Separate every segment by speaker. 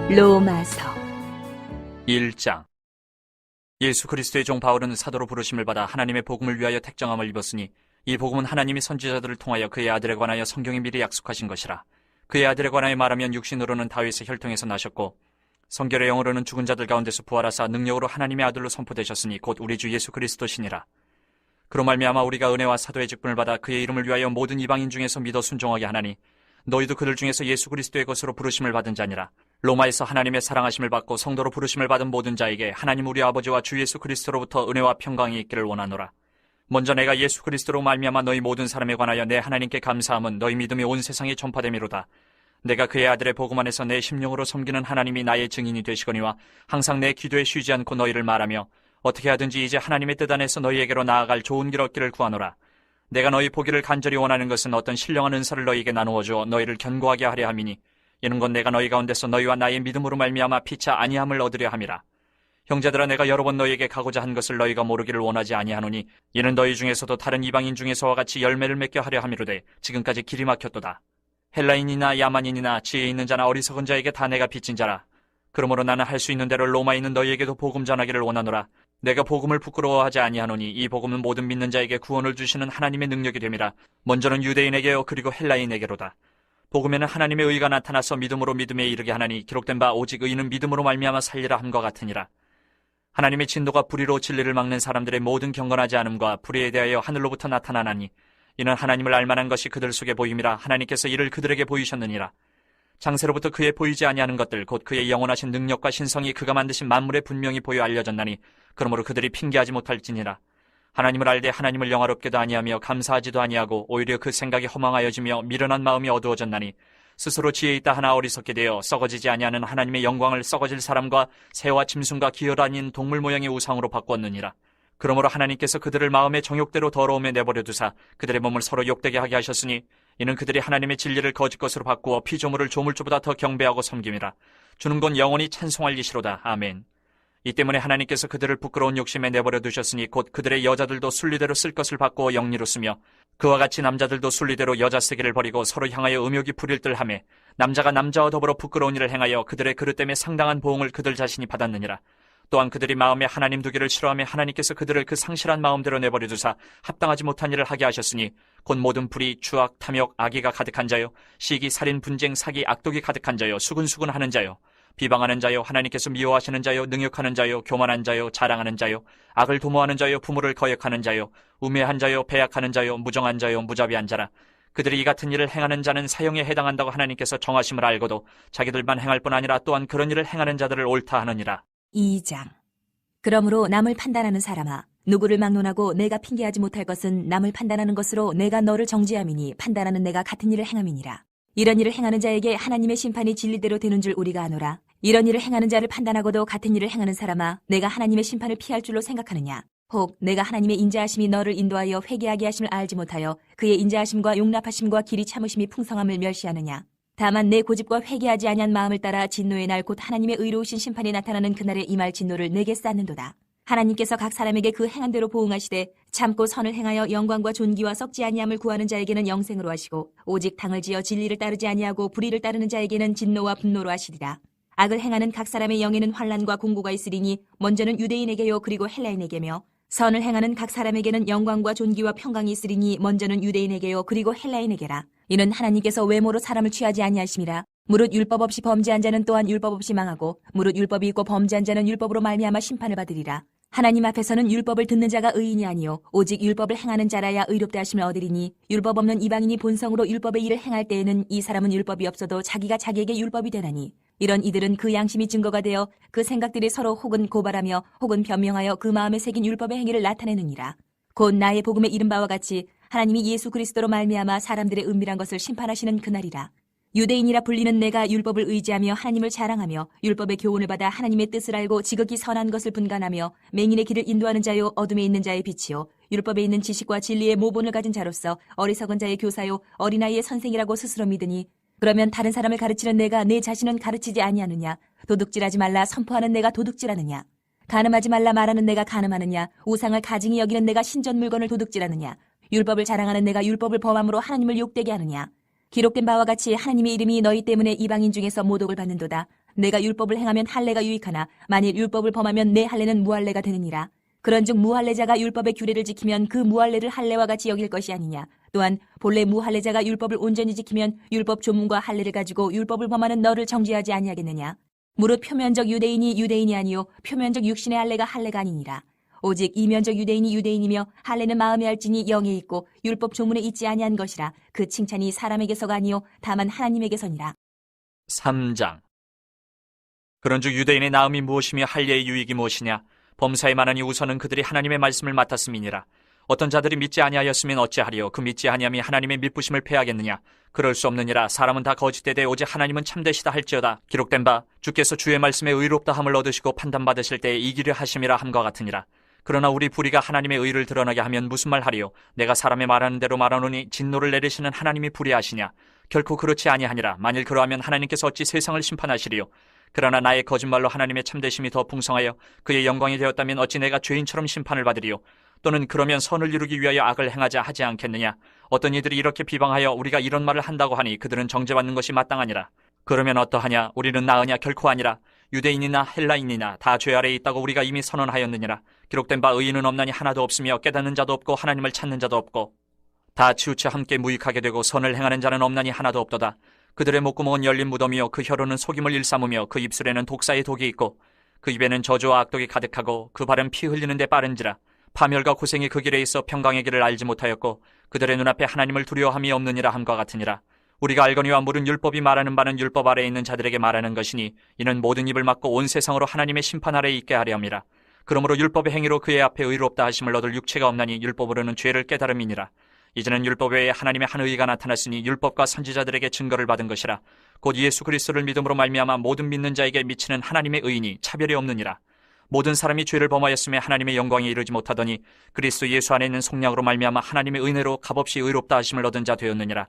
Speaker 1: 로마서
Speaker 2: 1장. 예수 그리스도의 종 바울은 사도로 부르심을 받아 하나님의 복음을 위하여 택정함을 입었으니 이 복음은 하나님이 선지자들을 통하여 그의 아들에 관하여 성경이 미리 약속하신 것이라. 그의 아들에 관하여 말하면 육신으로는 다윗의 혈통에서 나셨고 성결의 영으로는 죽은 자들 가운데서 부활하사 능력으로 하나님의 아들로 선포되셨으니 곧 우리 주 예수 그리스도시니라. 그로 말미암아 우리가 은혜와 사도의 직분을 받아 그의 이름을 위하여 모든 이방인 중에서 믿어 순종하게 하나니 너희도 그들 중에서 예수 그리스도의 것으로 부르심을 받은 자니라. 로마에서 하나님의 사랑하심을 받고 성도로 부르심을 받은 모든 자에게 하나님 우리 아버지와 주 예수 그리스도로부터 은혜와 평강이 있기를 원하노라. 먼저 내가 예수 그리스도로 말미암아 너희 모든 사람에 관하여 내 하나님께 감사함은 너희 믿음이 온 세상에 전파됨이로다. 내가 그의 아들의 복음 안에서 내 심령으로 섬기는 하나님이 나의 증인이 되시거니와 항상 내 기도에 쉬지 않고 너희를 말하며 어떻게 하든지 이제 하나님의 뜻 안에서 너희에게로 나아갈 좋은 길 얻기를 구하노라. 내가 너희 보기를 간절히 원하는 것은 어떤 신령한 은사를 너희에게 나누어 주어 너희를 견고하게 하려 함이니 이는 건 내가 너희 가운데서 너희와 나의 믿음으로 말미암아 피차 아니함을 얻으려 함이라. 형제들아, 내가 여러 번 너희에게 가고자 한 것을 너희가 모르기를 원하지 아니하노니 이는 너희 중에서도 다른 이방인 중에서와 같이 열매를 맺게 하려 함이로되 지금까지 길이 막혔도다. 헬라인이나 야만인이나 지혜 있는 자나 어리석은 자에게 다 내가 빚진 자라. 그러므로 나는 할 수 있는 대로 로마에 있는 너희에게도 복음 전하기를 원하노라. 내가 복음을 부끄러워하지 아니하노니 이 복음은 모든 믿는 자에게 구원을 주시는 하나님의 능력이 됨이라. 먼저는 유대인에게요 그리고 헬라인에게로다. 복음에는 하나님의 의가 나타나서 믿음으로 믿음에 이르게 하나니 기록된 바 오직 의인은 믿음으로 말미암아 살리라 함과 같으니라. 하나님의 진노가 불의로 진리를 막는 사람들의 모든 경건하지 않음과 불의에 대하여 하늘로부터 나타나나니 이는 하나님을 알만한 것이 그들 속에 보임이라. 하나님께서 이를 그들에게 보이셨느니라. 장세로부터 그의 보이지 아니하는 것들 곧 그의 영원하신 능력과 신성이 그가 만드신 만물에 분명히 보여 알려졌나니 그러므로 그들이 핑계하지 못할지니라. 하나님을 알되 하나님을 영화롭게도 아니하며 감사하지도 아니하고 오히려 그 생각이 허망하여지며 미련한 마음이 어두워졌나니 스스로 지혜 있다 하나 어리석게 되어 썩어지지 아니하는 하나님의 영광을 썩어질 사람과 새와 짐승과 기어도 아닌 동물 모양의 우상으로 바꾸었느니라. 그러므로 하나님께서 그들을 마음의 정욕대로 더러움에 내버려 두사 그들의 몸을 서로 욕되게 하게 하셨으니 이는 그들이 하나님의 진리를 거짓 것으로 바꾸어 피조물을 조물주보다 더 경배하고 섬김이라. 주는 건 영원히 찬송할 이시로다. 아멘. 이 때문에 하나님께서 그들을 부끄러운 욕심에 내버려 두셨으니 곧 그들의 여자들도 순리대로 쓸 것을 바꾸어 영리로 쓰며 그와 같이 남자들도 순리대로 여자 쓰기를 버리고 서로 향하여 음욕이 부릴 듯하며 남자가 남자와 더불어 부끄러운 일을 행하여 그들의 그릇 때문에 상당한 보응을 그들 자신이 받았느니라. 또한 그들이 마음에 하나님 두기를 싫어하며 하나님께서 그들을 그 상실한 마음대로 내버려 두사 합당하지 못한 일을 하게 하셨으니 곧 모든 불의, 추악, 탐욕, 악의가 가득한 자요 시기, 살인, 분쟁, 사기, 악독이 가득한 자요 수근수근 하는 자요 비방하는 자요 하나님께서 미워하시는 자요 능욕하는 자요 교만한 자요 자랑하는 자요 악을 도모하는 자요 부모를 거역하는 자요 우매한 자요 배약하는 자요 무정한 자요 무자비한 자라. 그들이 이 같은 일을 행하는 자는 사형에 해당한다고 하나님께서 정하심을 알고도 자기들만 행할 뿐 아니라 또한 그런 일을 행하는 자들을 옳다 하느니라.
Speaker 1: 2장. 그러므로 남을 판단하는 사람아, 누구를 막론하고 내가 핑계하지 못할 것은 남을 판단하는 것으로 내가 너를 정죄함이니 판단하는 내가 같은 일을 행함이니라. 이런 일을 행하는 자에게 하나님의 심판이 진리대로 되는 줄 우리가 아노라. 이런 일을 행하는 자를 판단하고도 같은 일을 행하는 사람아, 내가 하나님의 심판을 피할 줄로 생각하느냐? 혹 내가 하나님의 인자하심이 너를 인도하여 회개하게 하심을 알지 못하여 그의 인자하심과 용납하심과 길이 참으심이 풍성함을 멸시하느냐? 다만 내 고집과 회개하지 아니한 마음을 따라 진노의 날 곧 하나님의 의로우신 심판이 나타나는 그날에 임할 진노를 내게 쌓는도다. 하나님께서 각 사람에게 그 행한 대로 보응하시되 참고 선을 행하여 영광과 존귀와 썩지 아니함을 구하는 자에게는 영생으로 하시고 오직 당을 지어 진리를 따르지 아니하고 불의를 따르는 자에게는 진노와 분노로 하시리라. 악을 행하는 각 사람의 영에는 환난과 공고가 있으리니 먼저는 유대인에게요 그리고 헬라인에게며 선을 행하는 각 사람에게는 영광과 존귀와 평강이 있으리니 먼저는 유대인에게요 그리고 헬라인에게라. 이는 하나님께서 외모로 사람을 취하지 아니하심이라. 무릇 율법 없이 범죄한 자는 또한 율법 없이 망하고 무릇 율법이 있고 범죄한 자는 율법으로 말미암아 심판을 받으리라. 하나님 앞에서는 율법을 듣는 자가 의인이 아니요 오직 율법을 행하는 자라야 의롭다 하심을 얻으리니 율법 없는 이방인이 본성으로 율법의 일을 행할 때에는 이 사람은 율법이 없어도 자기가 자기에게 율법이 되나니 이런 이들은 그 양심이 증거가 되어 그 생각들이 서로 혹은 고발하며 혹은 변명하여 그 마음에 새긴 율법의 행위를 나타내느니라. 곧 나의 복음에 이른 바와 같이 하나님이 예수 그리스도로 말미암아 사람들의 은밀한 것을 심판하시는 그날이라. 유대인이라 불리는 내가 율법을 의지하며 하나님을 자랑하며 율법의 교훈을 받아 하나님의 뜻을 알고 지극히 선한 것을 분간하며 맹인의 길을 인도하는 자요 어둠에 있는 자의 빛이요 율법에 있는 지식과 진리의 모본을 가진 자로서 어리석은 자의 교사요 어린아이의 선생이라고 스스로 믿으니 그러면 다른 사람을 가르치는 내가 내 자신은 가르치지 아니하느냐? 도둑질하지 말라 선포하는 내가 도둑질하느냐? 간음하지 말라 말하는 내가 간음하느냐? 우상을 가증히 여기는 내가 신전 물건을 도둑질하느냐? 율법을 자랑하는 내가 율법을 범함으로 하나님을 욕되게 하느냐? 기록된 바와 같이 하나님의 이름이 너희 때문에 이방인 중에서 모독을 받는도다. 내가 율법을 행하면 할례가 유익하나 만일 율법을 범하면 내 할례는 무할례가 되느니라. 그런즉 무할례자가 율법의 규례를 지키면 그 무할례를 할례와 같이 여길 것이 아니냐. 또한 본래 무할례자가 율법을 온전히 지키면 율법 조문과 할례를 가지고 율법을 범하는 너를 정죄하지 아니하겠느냐. 무릇 표면적 유대인이 유대인이 아니요 표면적 육신의 할례가 할례가 아니니라. 오직 이면적 유대인이 유대인이며 할례는 마음에 알지니 영에 있고 율법 조문에 있지 아니한 것이라. 그 칭찬이 사람에게서가 아니요 다만 하나님에게서니라.
Speaker 2: 3장. 그런즉 유대인의 나음이 무엇이며 할례의 유익이 무엇이냐? 범사에 많으니 우선은 그들이 하나님의 말씀을 맡았음이니라. 어떤 자들이 믿지 아니하였으면 어찌하리요? 그 믿지 아니함이 하나님의 믿부심을 패하겠느냐? 그럴 수 없느니라. 사람은 다 거짓되되 오직 하나님은 참되시다 할지어다. 기록된 바 주께서 주의 말씀에 의롭다 함을 얻으시고 판단받으실 때에 이기려 하심이라 함과 같으니라. 그러나 우리 불의가 하나님의 의를 드러나게 하면 무슨 말 하리요? 내가 사람의 말하는 대로 말하노니 진노를 내리시는 하나님이 불의하시냐? 결코 그렇지 아니하니라. 만일 그러하면 하나님께서 어찌 세상을 심판하시리요? 그러나 나의 거짓말로 하나님의 참되심이 더 풍성하여 그의 영광이 되었다면 어찌 내가 죄인처럼 심판을 받으리요? 또는 그러면 선을 이루기 위하여 악을 행하자 하지 않겠느냐? 어떤 이들이 이렇게 비방하여 우리가 이런 말을 한다고 하니 그들은 정죄받는 것이 마땅하니라. 그러면 어떠하냐? 우리는 나으냐? 결코 아니라. 유대인이나 헬라인이나 다 죄 아래에 있다고 우리가 이미 선언하였느니라. 기록된 바 의인은 없나니 하나도 없으며 깨닫는 자도 없고 하나님을 찾는 자도 없고 다 치우쳐 함께 무익하게 되고 선을 행하는 자는 없나니 하나도 없도다. 그들의 목구멍은 열린 무덤이요 그 혀로는 속임을 일삼으며 그 입술에는 독사의 독이 있고 그 입에는 저주와 악독이 가득하고 그 발은 피 흘리는 데 빠른지라. 파멸과 고생이 그 길에 있어 평강의 길을 알지 못하였고 그들의 눈앞에 하나님을 두려워함이 없느니라 함과 같으니라. 우리가 알거니와 물은 율법이 말하는 바는 율법 아래에 있는 자들에게 말하는 것이니 이는 모든 입을 막고 온 세상으로 하나님의 심판 아래에 있게 하려 함이라. 그러므로 율법의 행위로 그의 앞에 의롭다 하심을 얻을 육체가 없나니 율법으로는 죄를 깨달음이니라. 이제는 율법 외에 하나님의 한 의가 나타났으니 율법과 선지자들에게 증거를 받은 것이라. 곧 예수 그리스도를 믿음으로 말미암아 모든 믿는 자에게 미치는 하나님의 의인이 차별이 없느니라. 모든 사람이 죄를 범하였음에 하나님의 영광에 이르지 못하더니 그리스도 예수 안에 있는 속량으로 말미암아 하나님의 은혜로 값없이 의롭다 하심을 얻은 자 되었느니라.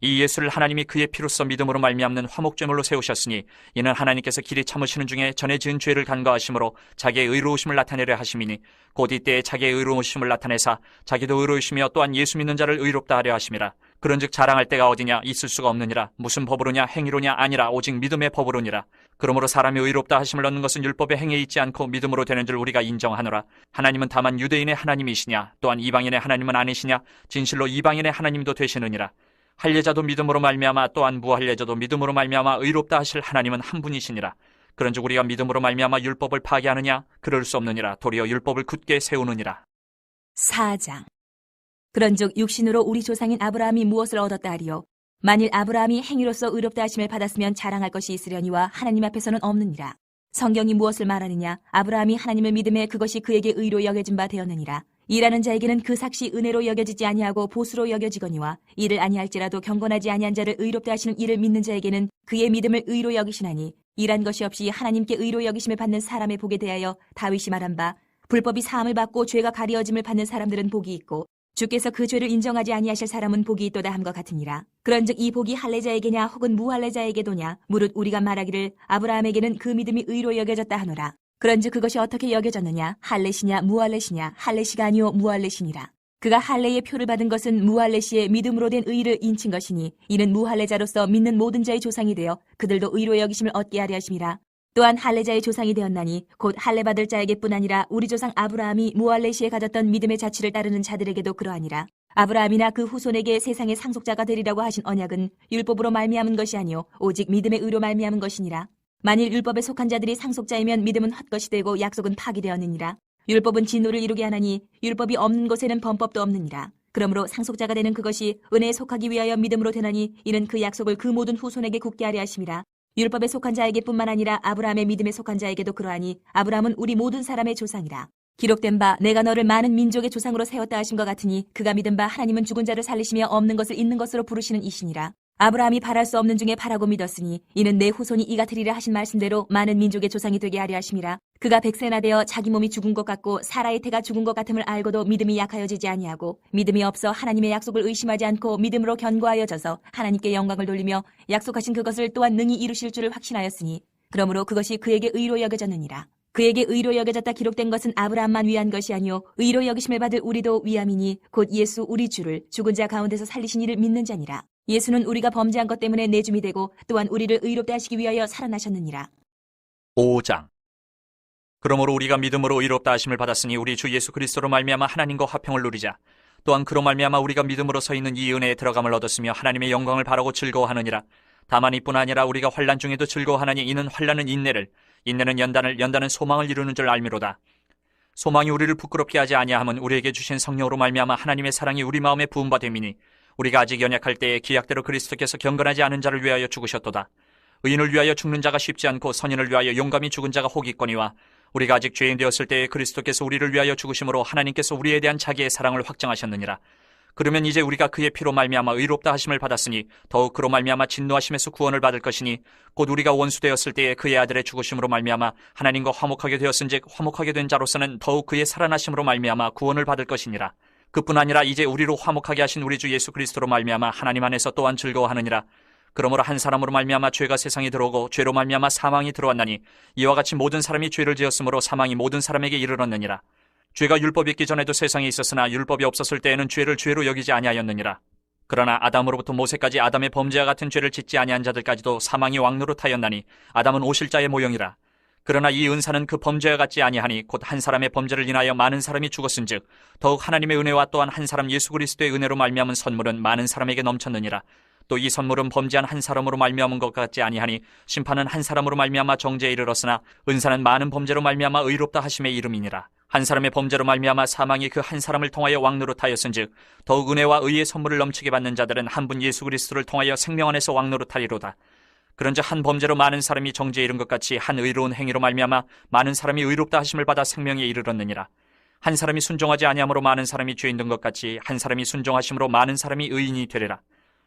Speaker 2: 이 예수를 하나님이 그의 피로써 믿음으로 말미암는 화목제물로 세우셨으니 이는 하나님께서 길이 참으시는 중에 전에 지은 죄를 간과하심으로 자기의 의로우심을 나타내려 하심이니 곧 이때에 자기의 의로우심을 나타내사 자기도 의로우시며 또한 예수 믿는 자를 의롭다 하려 하심이라. 그런즉 자랑할 때가 어디냐? 있을 수가 없느니라. 무슨 법으로냐? 행위로냐? 아니라 오직 믿음의 법으로니라. 그러므로 사람이 의롭다 하심을 얻는 것은 율법의 행위에 있지 않고 믿음으로 되는 줄 우리가 인정하노라. 하나님은 다만 유대인의 하나님이시냐? 또한 이방인의 하나님은 아니시냐? 진실로 이방인의 하나님도 되시느니라. 할례자도 믿음으로 말미암아 또한 무할례자도 믿음으로 말미암아 의롭다 하실 하나님은 한 분이시니라. 그런즉 우리가 믿음으로 말미암아 율법을 파괴하느냐? 그럴 수 없느니라. 도리어 율법을 굳게 세우느니라.
Speaker 1: 4장. 그런즉 육신으로 우리 조상인 아브라함이 무엇을 얻었다 하리요? 만일 아브라함이 행위로서 의롭다 하심을 받았으면 자랑할 것이 있으려니와 하나님 앞에서는 없느니라. 성경이 무엇을 말하느냐? 아브라함이 하나님을 믿음에 그것이 그에게 의로 여겨진 바 되었느니라. 일하는 자에게는 그 삭시 은혜로 여겨지지 아니하고 보수로 여겨지거니와 이를 아니할지라도 경건하지 아니한 자를 의롭다 하시는 이를 믿는 자에게는 그의 믿음을 의로 여기시나니 일한 것이 없이 하나님께 의로 여기심을 받는 사람의 복에 대하여 다윗이 말한 바 불법이 사함을 받고 죄가 가리어짐을 받는 사람들은 복이 있고 주께서 그 죄를 인정하지 아니하실 사람은 복이 있도다 함과 같으니라. 그런즉 이 복이 할례자에게냐 혹은 무할례자에게도냐? 무릇 우리가 말하기를 아브라함에게는 그 믿음이 의로 여겨졌다 하노라. 그런즉 그것이 어떻게 여겨졌느냐? 할례시냐 무할례시냐? 할례시가 아니요 무할례시니라. 그가 할례의 표를 받은 것은 무할례시의 믿음으로 된 의를 인친 것이니 이는 무할례자로서 믿는 모든 자의 조상이 되어 그들도 의로 여기심을 얻게 하려 하심이라. 또한 할례자의 조상이 되었나니 곧 할례 받을 자에게뿐 아니라 우리 조상 아브라함이 무할례시에 가졌던 믿음의 자취를 따르는 자들에게도 그러하니라. 아브라함이나 그 후손에게 세상의 상속자가 되리라고 하신 언약은 율법으로 말미암은 것이 아니요 오직 믿음의 의로 말미암은 것이니라. 만일 율법에 속한 자들이 상속자이면 믿음은 헛것이 되고 약속은 파기되었느니라. 율법은 진노를 이루게 하나니 율법이 없는 곳에는 범법도 없느니라. 그러므로 상속자가 되는 그것이 은혜에 속하기 위하여 믿음으로 되나니 이는 그 약속을 그 모든 후손에게 굳게 하려 하심이라. 율법에 속한 자에게뿐만 아니라 아브라함의 믿음에 속한 자에게도 그러하니 아브라함은 우리 모든 사람의 조상이라. 기록된 바 내가 너를 많은 민족의 조상으로 세웠다 하신 것 같으니 그가 믿은 바 하나님은 죽은 자를 살리시며 없는 것을 있는 것으로 부르시는 이시니라. 아브라함이 바랄 수 없는 중에 바라고 믿었으니 이는 내 후손이 이 같으리라 하신 말씀대로 많은 민족의 조상이 되게 하려 하심이라. 그가 백세나 되어 자기 몸이 죽은 것 같고 사라의 태가 죽은 것 같음을 알고도 믿음이 약하여지지 아니하고 믿음이 없어 하나님의 약속을 의심하지 않고 믿음으로 견고하여져서 하나님께 영광을 돌리며 약속하신 그것을 또한 능히 이루실 줄을 확신하였으니 그러므로 그것이 그에게 의로 여겨졌느니라. 그에게 의로 여겨졌다 기록된 것은 아브라함만 위한 것이 아니요 의로 여기심을 받을 우리도 위함이니 곧 예수 우리 주를 죽은 자 가운데서 살리신 이를 믿는 자니라. 예수는 우리가 범죄한 것 때문에 내줌이 되고 또한 우리를 의롭게 하시기 위하여 살아나셨느니라.
Speaker 2: 5장. 그러므로 우리가 믿음으로 의롭다 하심을 받았으니 우리 주 예수 그리스도로 말미암아 하나님과 화평을 누리자. 또한 그로 말미암아 우리가 믿음으로 서 있는 이 은혜에 들어감을 얻었으며 하나님의 영광을 바라고 즐거워하느니라. 다만 이뿐 아니라 우리가 환난 중에도 즐거워하나니 이는 환난은 인내를, 인내는 연단을, 연단은 소망을 이루는 줄 알미로다. 소망이 우리를 부끄럽게 하지 아니함은 우리에게 주신 성령으로 말미암아 하나님의 사랑이 우리 마음에 부은 바 됨이니 우리가 아직 연약할 때에 기약대로 그리스도께서 경건하지 않은 자를 위하여 죽으셨도다. 의인을 위하여 죽는 자가 쉽지 않고 선인을 위하여 용감히 죽은 자가 혹 있거니와 우리가 아직 죄인 되었을 때에 그리스도께서 우리를 위하여 죽으심으로 하나님께서 우리에 대한 자기의 사랑을 확정하셨느니라. 그러면 이제 우리가 그의 피로 말미암아 의롭다 하심을 받았으니 더욱 그로 말미암아 진노하심에서 구원을 받을 것이니 곧 우리가 원수 되었을 때에 그의 아들의 죽으심으로 말미암아 하나님과 화목하게 되었은즉 화목하게 된 자로서는 더욱 그의 살아나심으로 말미암아 구원을 받을 것이니라. 그뿐 아니라 이제 우리로 화목하게 하신 우리 주 예수 그리스도로 말미암아 하나님 안에서 또한 즐거워하느니라. 그러므로 한 사람으로 말미암아 죄가 세상에 들어오고 죄로 말미암아 사망이 들어왔나니 이와 같이 모든 사람이 죄를 지었으므로 사망이 모든 사람에게 이르렀느니라. 죄가 율법이 있기 전에도 세상에 있었으나 율법이 없었을 때에는 죄를 죄로 여기지 아니하였느니라. 그러나 아담으로부터 모세까지 아담의 범죄와 같은 죄를 짓지 아니한 자들까지도 사망이 왕노릇하였나니 아담은 오실자의 모형이라. 그러나 이 은사는 그 범죄와 같지 아니하니 곧 한 사람의 범죄를 인하여 많은 사람이 죽었은즉 더욱 하나님의 은혜와 또한 한 사람 예수 그리스도의 은혜로 말미암은 선물은 많은 사람에게 넘쳤느니라. 또 이 선물은 범죄한 한 사람으로 말미암은 것 같지 아니하니 심판은 한 사람으로 말미암아 정죄에 이르렀으나 은사는 많은 범죄로 말미암아 의롭다 하심의 이름이니라. 한 사람의 범죄로 말미암아 사망이 그 한 사람을 통하여 왕노릇하였은즉 더욱 은혜와 의의 선물을 넘치게 받는 자들은 한 분 예수 그리스도를 통하여 생명 안에서 왕노릇하리로다. 그런즉 한 범죄로 많은 사람이 정죄에 이른 것 같이 한 의로운 행위로 말미암아 많은 사람이 의롭다 하심을 받아 생명에 이르렀느니라. 한 사람이 순종하지 아니함으로 많은 사람이 죄인 된 것 같이 한 사람이 순종하심으로 많은 사람이 의인이 되리라.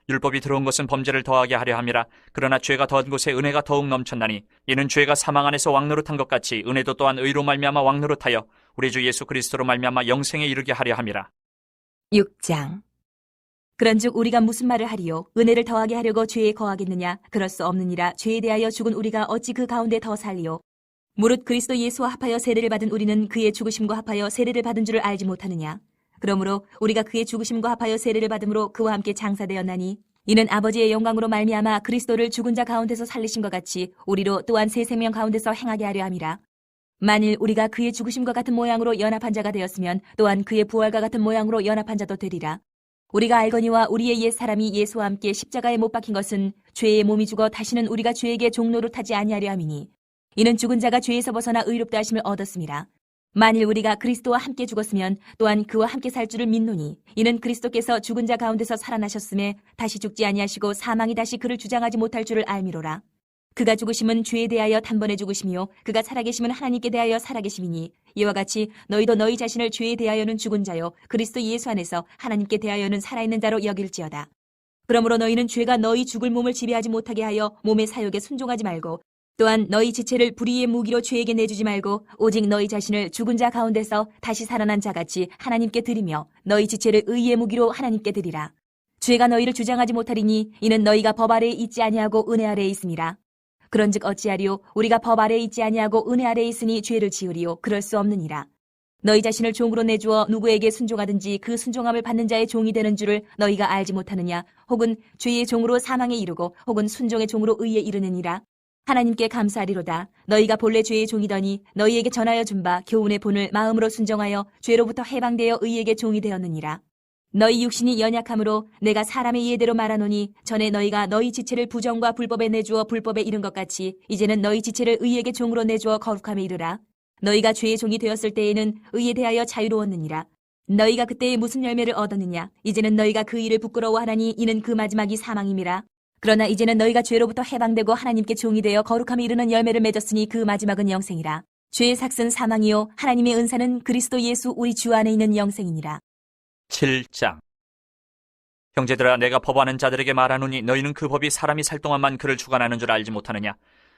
Speaker 2: 율법이 들어온 것은 범죄를 더하게 하려 함이라. 그러나 죄가 더한 곳에 은혜가 더욱 넘쳤나니 이는 죄가 사망 안에서 왕노릇한 것 같이 은혜도 또한 의로 말미암아 왕노릇하여 우리 주 예수 그리스도로 말미암아 영생에 이르게 하려 함이라.
Speaker 1: 6장. 그런즉 우리가 무슨 말을 하리요? 은혜를 더하게 하려고 죄에 거하겠느냐? 그럴 수 없느니라. 죄에 대하여 죽은 우리가 어찌 그 가운데 더 살리요? 무릇 그리스도 예수와 합하여 세례를 받은 우리는 그의 죽으심과 합하여 세례를 받은 줄을 알지 못하느냐? 그러므로 우리가 그의 죽으심과 합하여 세례를 받음으로 그와 함께 장사되었나니 이는 아버지의 영광으로 말미암아 그리스도를 죽은 자 가운데서 살리신 것 같이 우리로 또한 새 생명 가운데서 행하게 하려 함이라. 만일 우리가 그의 죽으심과 같은 모양으로 연합한 자가 되었으면 또한 그의 부활과 같은 모양으로 연합한 자도 되리라. 우리가 알거니와 우리의 옛 사람이 예수와 함께 십자가에 못 박힌 것은 죄의 몸이 죽어 다시는 우리가 죄에게 종노릇하지 아니하려 함이니 이는 죽은 자가 죄에서 벗어나 의롭다 하심을 얻었음이라. 만일 우리가 그리스도와 함께 죽었으면 또한 그와 함께 살 줄을 믿노니 이는 그리스도께서 죽은 자 가운데서 살아나셨음에 다시 죽지 아니하시고 사망이 다시 그를 주장하지 못할 줄을 알미로라. 그가 죽으심은 죄에 대하여 단번에 죽으시며 그가 살아계심은 하나님께 대하여 살아계심이니 이와 같이 너희도 너희 자신을 죄에 대하여는 죽은 자요 그리스도 예수 안에서 하나님께 대하여는 살아있는 자로 여길지어다. 그러므로 너희는 죄가 너희 죽을 몸을 지배하지 못하게 하여 몸의 사욕에 순종하지 말고 또한 너희 지체를 불의의 무기로 죄에게 내주지 말고 오직 너희 자신을 죽은 자 가운데서 다시 살아난 자같이 하나님께 드리며 너희 지체를 의의 무기로 하나님께 드리라. 죄가 너희를 주장하지 못하리니 이는 너희가 법 아래에 있지 아니하고 은혜 아래에 있음이라. 그런즉 어찌하리요? 우리가 법 아래에 있지 아니하고 은혜 아래에 있으니 죄를 지으리요? 그럴 수 없느니라. 너희 자신을 종으로 내주어 누구에게 순종하든지 그 순종함을 받는 자의 종이 되는 줄을 너희가 알지 못하느냐? 혹은 죄의 종으로 사망에 이르고 혹은 순종의 종으로 의에 이르느니라. 하나님께 감사하리로다. 너희가 본래 죄의 종이더니 너희에게 전하여 준 바 교훈의 본을 마음으로 순종하여 죄로부터 해방되어 의에게 종이 되었느니라. 너희 육신이 연약함으로 내가 사람의 이해대로 말하노니 전에 너희가 너희 지체를 부정과 불법에 내주어 불법에 이른 것 같이 이제는 너희 지체를 의에게 종으로 내주어 거룩함에 이르라. 너희가 죄의 종이 되었을 때에는 의에 대하여 자유로웠느니라. 너희가 그때에 무슨 열매를 얻었느냐? 이제는 너희가 그 일을 부끄러워하나니 이는 그 마지막이 사망임이라. 그러나 이제는 너희가 죄로부터 해방되고 하나님께 종이 되어 거룩함에 이르는 열매를 맺었으니 그 마지막은 영생이라. 죄의 삭은 사망이요 하나님의 은사는 그리스도 예수 우리 주 안에 있는 영생이니라.
Speaker 2: 7장. 형제들아 내가 법하는 자들에게 말하노니 너희는 그 법이 사람이 살 동안만 그를 주관하는 줄 알지 못하느냐.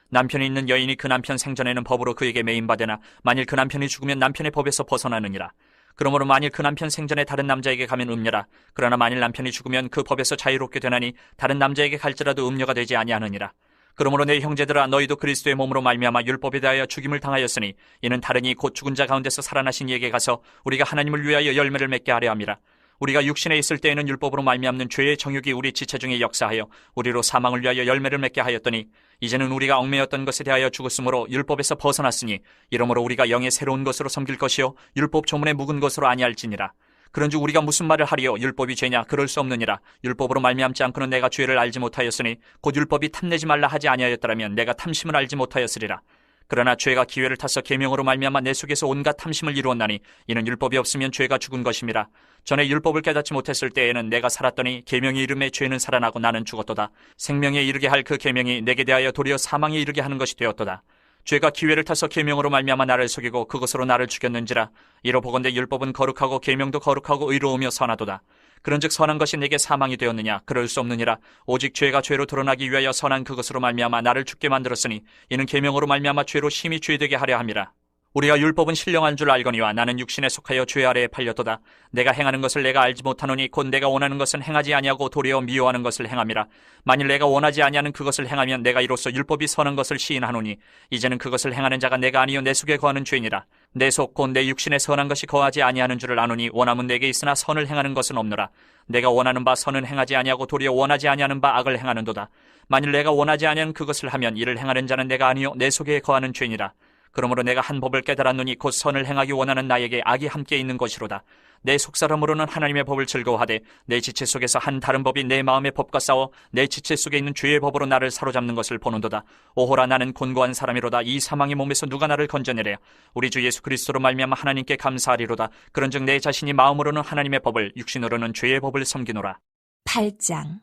Speaker 2: 남편이 있는 여인이 그 남편 생전에는 법으로 그에게 매인받으나 만일 그 남편이 죽으면 남편의 법에서 벗어나느니라. 그러므로 만일 그 남편 생전에 다른 남자에게 가면 음녀라. 그러나 만일 남편이 죽으면 그 법에서 자유롭게 되나니 다른 남자에게 갈지라도 음녀가 되지 아니하느니라. 그러므로 내 형제들아 너희도 그리스도의 몸으로 말미암아 율법에 대하여 죽임을 당하였으니 이는 다른이 곧 죽은 자 가운데서 살아나신 이에게 가서 우리가 하나님을 위하여 열매를 맺게 하려 함이라. 우리가 육신에 있을 때에는 율법으로 말미암는 죄의 정욕이 우리 지체 중에 역사하여 우리로 사망을 위하여 열매를 맺게 하였더니 이제는 우리가 얽매였던 것에 대하여 죽었으므로 율법에서 벗어났으니 이러므로 우리가 영의 새로운 것으로 섬길 것이요 율법 조문에 묵은 것으로 아니할지니라. 그런즉 우리가 무슨 말을 하리요? 율법이 죄냐? 그럴 수 없느니라. 율법으로 말미암지 않고는 내가 죄를 알지 못하였으니 곧 율법이 탐내지 말라 하지 아니하였더라면 내가 탐심을 알지 못하였으리라. 그러나 죄가 기회를 타서 계명으로 말미암아 내 속에서 온갖 탐심을 이루었나니 이는 율법이 없으면 죄가 죽은 것임이라. 전에 율법을 깨닫지 못했을 때에는 내가 살았더니 계명이 이름에 죄는 살아나고 나는 죽었도다. 생명에 이르게 할 그 계명이 내게 대하여 도리어 사망에 이르게 하는 것이 되었도다. 죄가 기회를 타서 계명으로 말미암아 나를 속이고 그것으로 나를 죽였는지라. 이로 보건대 율법은 거룩하고 계명도 거룩하고 의로우며 선하도다. 그런즉 선한 것이 내게 사망이 되었느냐? 그럴 수 없느니라. 오직 죄가 죄로 드러나기 위하여 선한 그것으로 말미암아 나를 죽게 만들었으니 이는 계명으로 말미암아 죄로 심히 죄되게 하려 함이라. 우리가 율법은 신령한 줄 알거니와 나는 육신에 속하여 죄 아래에 팔렸도다. 내가 행하는 것을 내가 알지 못하노니 곧 내가 원하는 것은 행하지 아니하고 도리어 미워하는 것을 행함이라. 만일 내가 원하지 아니하는 그것을 행하면 내가 이로써 율법이 선한 것을 시인하노니 이제는 그것을 행하는 자가 내가 아니요 내 속에 거하는 죄니라. 내 속 곧 내 육신에 선한 것이 거하지 아니하는 줄을 아노니 원함은 내게 있으나 선을 행하는 것은 없노라. 내가 원하는 바 선은 행하지 아니하고 도리어 원하지 아니하는 바 악을 행하는도다. 만일 내가 원하지 아니하는 그것을 하면 이를 행하는 자는 내가 아니요 내 속에 거하는 죄니라. 그러므로 내가 한 법을 깨달았노니 곧 선을 행하기 원하는 나에게 악이 함께 있는 것이로다. 내 속사람으로는 하나님의 법을 즐거워하되 내 지체 속에서 한 다른 법이 내 마음의 법과 싸워 내 지체 속에 있는 죄의 법으로 나를 사로잡는 것을 보는도다. 오호라 나는 곤고한 사람이로다. 이 사망의 몸에서 누가 나를 건져내랴. 우리 주 예수 그리스도로 말미암아 하나님께 감사하리로다. 그런즉 내 자신이 마음으로는 하나님의 법을 육신으로는 죄의 법을 섬기노라.
Speaker 1: 8장.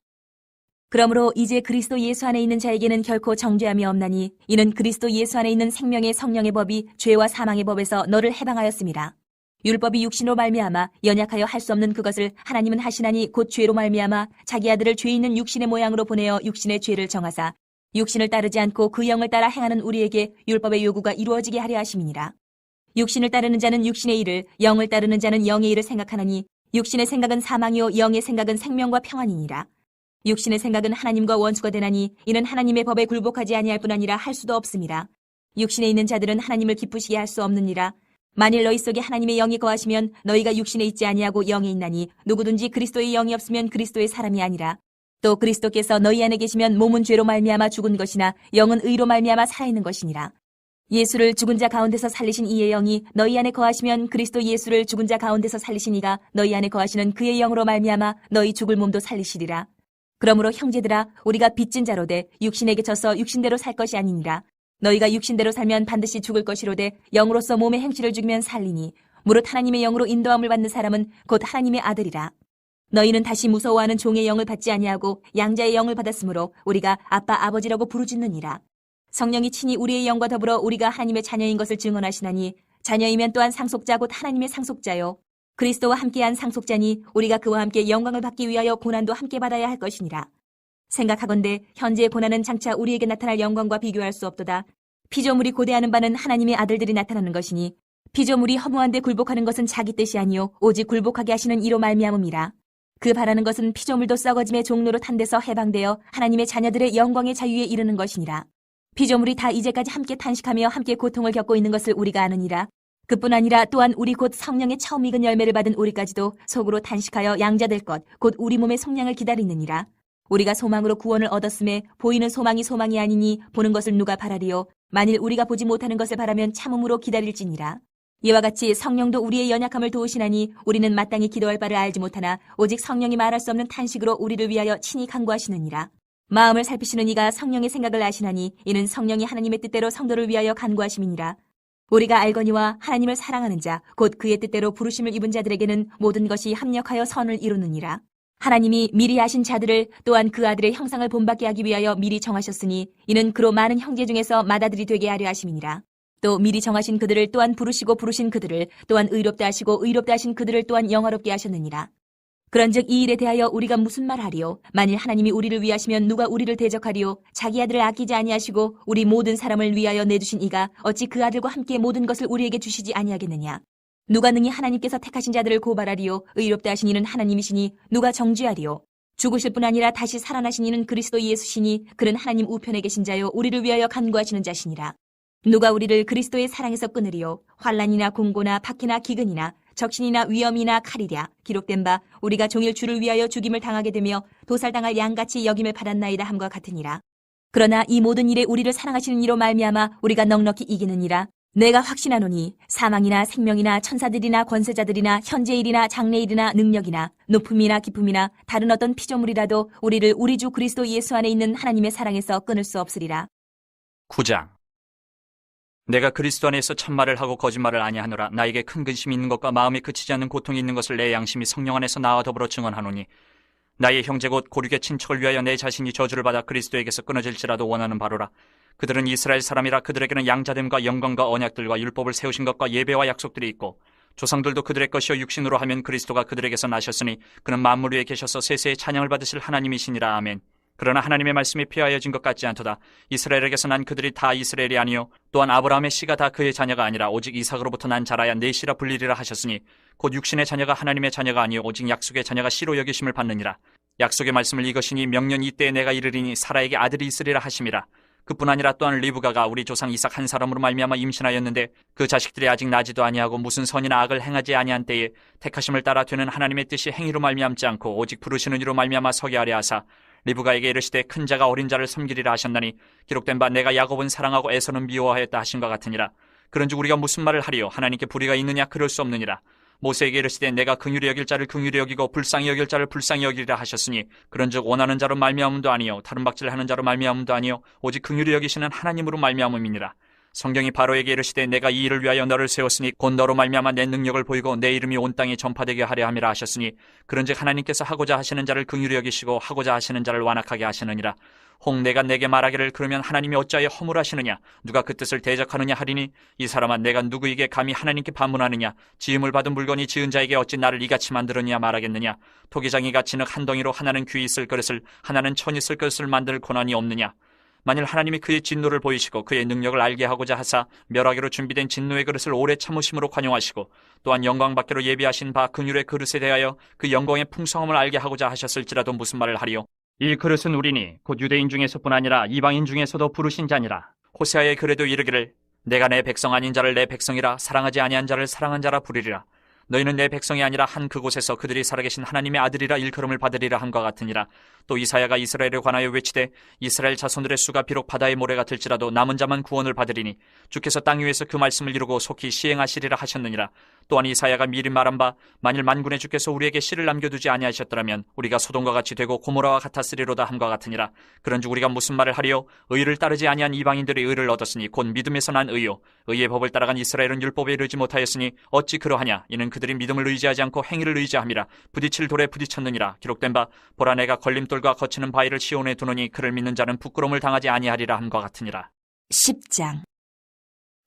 Speaker 1: 그러므로 이제 그리스도 예수 안에 있는 자에게는 결코 정죄함이 없나니 이는 그리스도 예수 안에 있는 생명의 성령의 법이 죄와 사망의 법에서 너를 해방하였음이라. 율법이 육신으로 말미암아 연약하여 할 수 없는 그것을 하나님은 하시나니 곧 죄로 말미암아 자기 아들을 죄 있는 육신의 모양으로 보내어 육신의 죄를 정하사 육신을 따르지 않고 그 영을 따라 행하는 우리에게 율법의 요구가 이루어지게 하려 하심이니라. 육신을 따르는 자는 육신의 일을, 영을 따르는 자는 영의 일을 생각하나니 육신의 생각은 사망이요 영의 생각은 생명과 평안이니라. 육신의 생각은 하나님과 원수가 되나니 이는 하나님의 법에 굴복하지 아니할 뿐 아니라 할 수도 없음이라. 육신에 있는 자들은 하나님을 기쁘시게 할 수 없느니라. 만일 너희 속에 하나님의 영이 거하시면 너희가 육신에 있지 아니하고 영에 있나니 누구든지 그리스도의 영이 없으면 그리스도의 사람이 아니라. 또 그리스도께서 너희 안에 계시면 몸은 죄로 말미암아 죽은 것이나 영은 의로 말미암아 살아있는 것이니라. 예수를 죽은 자 가운데서 살리신 이의 영이 너희 안에 거하시면 그리스도 예수를 죽은 자 가운데서 살리신 이가 너희 안에 거하시는 그의 영으로 말미암아 너희 죽을 몸도 살리시리라. 그러므로 형제들아 우리가 빚진 자로되 육신에게 져서 육신대로 살 것이 아니니라. 너희가 육신대로 살면 반드시 죽을 것이로되 영으로서 몸의 행실을 죽이면 살리니 무릇 하나님의 영으로 인도함을 받는 사람은 곧 하나님의 아들이라. 너희는 다시 무서워하는 종의 영을 받지 아니하고 양자의 영을 받았으므로 우리가 아빠 아버지라고 부르짖느니라. 성령이 친히 우리의 영과 더불어 우리가 하나님의 자녀인 것을 증언하시나니 자녀이면 또한 상속자 곧 하나님의 상속자요 그리스도와 함께한 상속자니 우리가 그와 함께 영광을 받기 위하여 고난도 함께 받아야 할 것이니라. 생각하건대 현재의 고난은 장차 우리에게 나타날 영광과 비교할 수 없도다. 피조물이 고대하는 바는 하나님의 아들들이 나타나는 것이니 피조물이 허무한 데 굴복하는 것은 자기 뜻이 아니요 오직 굴복하게 하시는 이로 말미암음이라. 그 바라는 것은 피조물도 썩어짐의 종로로 탄 데서 해방되어 하나님의 자녀들의 영광의 자유에 이르는 것이니라. 피조물이 다 이제까지 함께 탄식하며 함께 고통을 겪고 있는 것을 우리가 아느니라. 그뿐 아니라 또한 우리 곧 성령의 처음 익은 열매를 받은 우리까지도 속으로 탄식하여 양자될 것 곧 우리 몸의 속량을 기다리느니라. 우리가 소망으로 구원을 얻었음에 보이는 소망이 소망이 아니니 보는 것을 누가 바라리요. 만일 우리가 보지 못하는 것을 바라면 참음으로 기다릴지니라. 이와 같이 성령도 우리의 연약함을 도우시나니 우리는 마땅히 기도할 바를 알지 못하나 오직 성령이 말할 수 없는 탄식으로 우리를 위하여 친히 간구하시느니라. 마음을 살피시는 이가 성령의 생각을 아시나니 이는 성령이 하나님의 뜻대로 성도를 위하여 간구하심이니라. 우리가 알거니와 하나님을 사랑하는 자, 곧 그의 뜻대로 부르심을 입은 자들에게는 모든 것이 합력하여 선을 이루느니라. 하나님이 미리 아신 자들을 또한 그 아들의 형상을 본받게 하기 위하여 미리 정하셨으니 이는 그로 많은 형제 중에서 맏아들이 되게 하려 하심이니라. 또 미리 정하신 그들을 또한 부르시고 부르신 그들을 또한 의롭다 하시고 의롭다 하신 그들을 또한 영화롭게 하셨느니라. 그런즉 이 일에 대하여 우리가 무슨 말하리요? 만일 하나님이 우리를 위하시면 누가 우리를 대적하리요? 자기 아들을 아끼지 아니하시고 우리 모든 사람을 위하여 내주신 이가 어찌 그 아들과 함께 모든 것을 우리에게 주시지 아니하겠느냐? 누가 능히 하나님께서 택하신 자들을 고발하리요? 의롭다 하신 이는 하나님이시니 누가 정죄하리요? 죽으실 뿐 아니라 다시 살아나신 이는 그리스도 예수시니 그는 하나님 우편에 계신 자요 우리를 위하여 간구하시는 자시니라. 누가 우리를 그리스도의 사랑에서 끊으리요? 환난이나 공고나 박해나 기근이나 적신이나 위험이나 칼이랴. 기록된 바 우리가 종일 주를 위하여 죽임을 당하게 되며 도살당할 양같이 여김을 받았나이다 함과 같으니라. 그러나 이 모든 일에 우리를 사랑하시는 이로 말미암아 우리가 넉넉히 이기느니라. 내가 확신하노니 사망이나 생명이나 천사들이나 권세자들이나 현재일이나 장래일이나 능력이나 높음이나 깊음이나 다른 어떤 피조물이라도 우리를 우리 주 그리스도 예수 안에 있는 하나님의 사랑에서 끊을 수 없으리라.
Speaker 2: 9장. 내가 그리스도 안에서 참말을 하고 거짓말을 아니하노라. 나에게 큰 근심이 있는 것과 마음에 그치지 않는 고통이 있는 것을 내 양심이 성령 안에서 나와 더불어 증언하노니 나의 형제 곧 고륙의 친척을 위하여 내 자신이 저주를 받아 그리스도에게서 끊어질지라도 원하는 바로라. 그들은 이스라엘 사람이라. 그들에게는 양자됨과 영광과 언약들과 율법을 세우신 것과 예배와 약속들이 있고 조상들도 그들의 것이요 육신으로 하면 그리스도가 그들에게서 나셨으니 그는 만물 위에 계셔서 세세의 찬양을 받으실 하나님이시니라. 아멘. 그러나 하나님의 말씀이 피하여진 것 같지 않도다. 이스라엘에게서 난 그들이 다 이스라엘이 아니요 또한 아브라함의 씨가 다 그의 자녀가 아니라 오직 이삭으로부터 난 자라야 내 씨라 불리리라 하셨으니 곧 육신의 자녀가 하나님의 자녀가 아니요 오직 약속의 자녀가 씨로 여기심을 받느니라. 약속의 말씀을 이것이니 명년 이때에 내가 이르리니 사라에게 아들이 있으리라 하심이라. 그뿐 아니라 또한 리브가가 우리 조상 이삭 한 사람으로 말미암아 임신하였는데 그 자식들이 아직 나지도 아니하고 무슨 선이나 악을 행하지 아니한 때에 택하심을 따라 되는 하나님의 뜻이 행위로 말미암지 않고 오직 부르시는 이로 말미암아 서게 하려 하사 리브가에게 이르시되 큰 자가 어린 자를 섬기리라 하셨나니 기록된 바 내가 야곱은 사랑하고 에서는 미워하였다 하신 것 같으니라. 그런즉 우리가 무슨 말을 하리요? 하나님께 불의가 있느냐? 그럴 수 없느니라. 모세에게 이르시되 내가 긍휼히 여길 자를 긍휼히 여기고 불쌍히 여길 자를 불쌍히 여기리라 하셨으니 그런즉 원하는 자로 말미암음도 아니요 다른 박질하는 자로 말미암음도 아니요 오직 긍휼히 여기시는 하나님으로 말미암음이니라. 성경이 바로에게 이르시되 내가 이 일을 위하여 너를 세웠으니 곧 너로 말미암아 내 능력을 보이고 내 이름이 온 땅에 전파되게 하려 함이라 하셨으니 그런즉 하나님께서 하고자 하시는 자를 긍휼히 여기시고 하고자 하시는 자를 완악하게 하시느니라. 혹 내가 내게 말하기를 그러면 하나님이 어찌하여 허물하시느냐? 누가 그 뜻을 대적하느냐 하리니 이 사람아 내가 누구에게 감히 하나님께 반문하느냐? 지음을 받은 물건이 지은 자에게 어찌 나를 이같이 만들었냐 말하겠느냐? 토기장이가 진흙 한 덩이로 하나는 귀 있을 그릇을 하나는 천 있을 그릇을 만들 권한이 없느냐? 만일 하나님이 그의 진노를 보이시고 그의 능력을 알게 하고자 하사 멸하기로 준비된 진노의 그릇을 오래 참으심으로 관용하시고 또한 영광 받기로 예비하신 바 긍휼의 그릇에 대하여 그 영광의 풍성함을 알게 하고자 하셨을지라도 무슨 말을 하리요? 이 그릇은 우리니 곧 유대인 중에서뿐 아니라 이방인 중에서도 부르신 자니라. 호세아의 글에도 이르기를 내가 내 백성 아닌 자를 내 백성이라 사랑하지 아니한 자를 사랑한 자라 부르리라. 너희는 내 백성이 아니라 한 그곳에서 그들이 살아계신 하나님의 아들이라 일컬음을 받으리라 함과 같으니라. 또 이사야가 이스라엘에 관하여 외치되 이스라엘 자손들의 수가 비록 바다의 모래 같을지라도 남은 자만 구원을 받으리니 주께서 땅 위에서 그 말씀을 이루고 속히 시행하시리라 하셨느니라. 또한 이사야가 미리 말한 바 만일 만군의 주께서 우리에게 씨를 남겨두지 아니하셨더라면 우리가 소돔과 같이 되고 고모라와 같았으리로다 함과 같으니라. 그런즉 우리가 무슨 말을 하리요? 의를 따르지 아니한 이방인들이 의를 얻었으니 곧 믿음에서 난 의요 의의 법을 따라간 이스라엘은 율법에 이르지 못하였으니 어찌 그러하냐? 이는 그들이 믿음을 의지하지 않고 행위를 의지함이라. 부딪힐 돌에 부딪혔느니라. 기록된 바 보라 내가 걸림돌과 거치는 바위를 시온에 두노니 그를 믿는 자는 부끄러움을 당하지 아니하리라 함과 같으니라.
Speaker 1: 10장.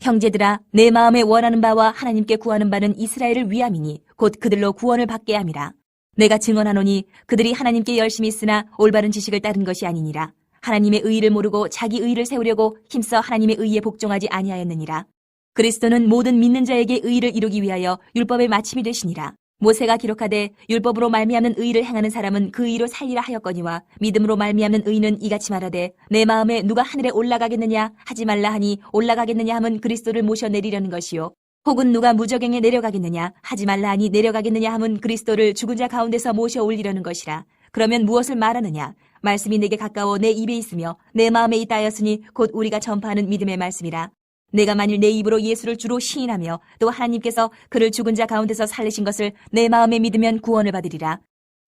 Speaker 1: 형제들아 내 마음에 원하는 바와 하나님께 구하는 바는 이스라엘을 위함이니 곧 그들로 구원을 받게 함이라. 내가 증언하노니 그들이 하나님께 열심히 있으나 올바른 지식을 따른 것이 아니니라. 하나님의 의의를 모르고 자기 의의를 세우려고 힘써 하나님의 의의에 복종하지 아니하였느니라. 그리스도는 모든 믿는 자에게 의의를 이루기 위하여 율법의 마침이 되시니라. 모세가 기록하되 율법으로 말미암는 의의를 행하는 사람은 그 의의로 살리라 하였거니와 믿음으로 말미암는 의의는 이같이 말하되 내 마음에 누가 하늘에 올라가겠느냐 하지 말라 하니 올라가겠느냐 함은 그리스도를 모셔 내리려는 것이요 혹은 누가 무저갱에 내려가겠느냐 하지 말라 하니 내려가겠느냐 함은 그리스도를 죽은 자 가운데서 모셔 올리려는 것이라. 그러면 무엇을 말하느냐? 말씀이 내게 가까워 내 입에 있으며 내 마음에 있다 하였으니 곧 우리가 전파하는 믿음의 말씀이라. 내가 만일 내 입으로 예수를 주로 시인하며 또 하나님께서 그를 죽은 자 가운데서 살리신 것을 내 마음에 믿으면 구원을 받으리라.